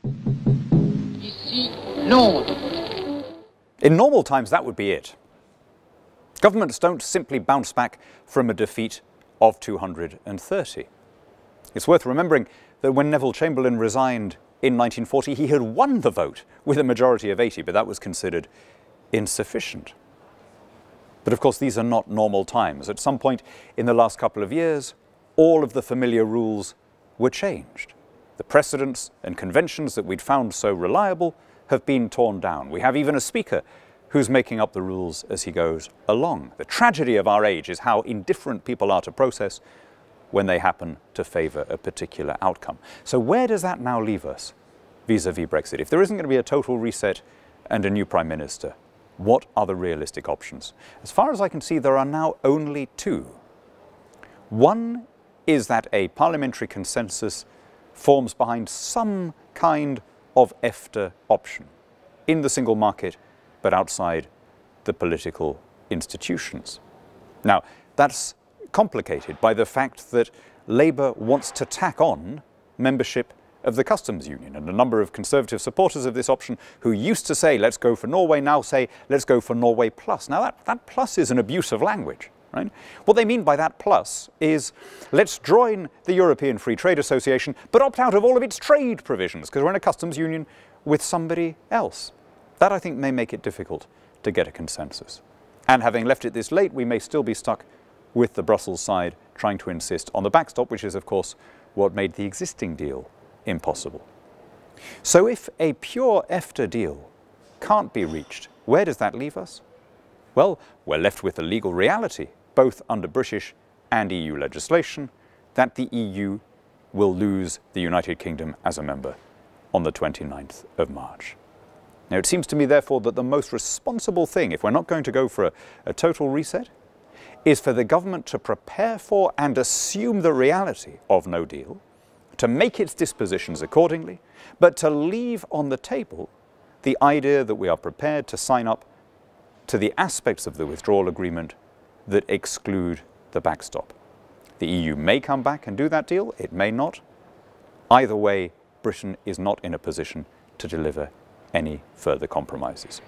Ici Londres. In normal times, that would be it. Governments don't simply bounce back from a defeat of 230. It's worth remembering that when Neville Chamberlain resigned in 1940, he had won the vote with a majority of 80, but that was considered insufficient. But of course, these are not normal times. At some point in the last couple of years, all of the familiar rules were changed. The precedents and conventions that we'd found so reliable have been torn down. We have even a speaker who's making up the rules as he goes along. The tragedy of our age is how indifferent people are to process when they happen to favour a particular outcome. So where does that now leave us vis-à-vis Brexit? If there isn't going to be a total reset and a new Prime Minister, what are the realistic options? As far as I can see, there are now only two. One is that a parliamentary consensus forms behind some kind of EFTA option in the single market, but outside the political institutions. Now, that's complicated by the fact that Labour wants to tack on membership of the customs union, and a number of Conservative supporters of this option who used to say, let's go for Norway, now say, let's go for Norway plus. Now that plus is an abuse of language, right? What they mean by that plus is, let's join the European Free Trade Association, but opt out of all of its trade provisions, because we're in a customs union with somebody else. That, I think, may make it difficult to get a consensus. And having left it this late, we may still be stuck with the Brussels side trying to insist on the backstop, which is, of course, what made the existing deal impossible. So if a pure EFTA deal can't be reached, where does that leave us? Well, we're left with the legal reality, both under British and EU legislation, that the EU will lose the United Kingdom as a member on the 29th of March. Now, it seems to me, therefore, that the most responsible thing, if we're not going to go for a total reset, is for the government to prepare for and assume the reality of no deal, to make its dispositions accordingly, but to leave on the table the idea that we are prepared to sign up to the aspects of the withdrawal agreement that exclude the backstop. The EU may come back and do that deal, it may not. Either way, Britain is not in a position to deliver any further compromises.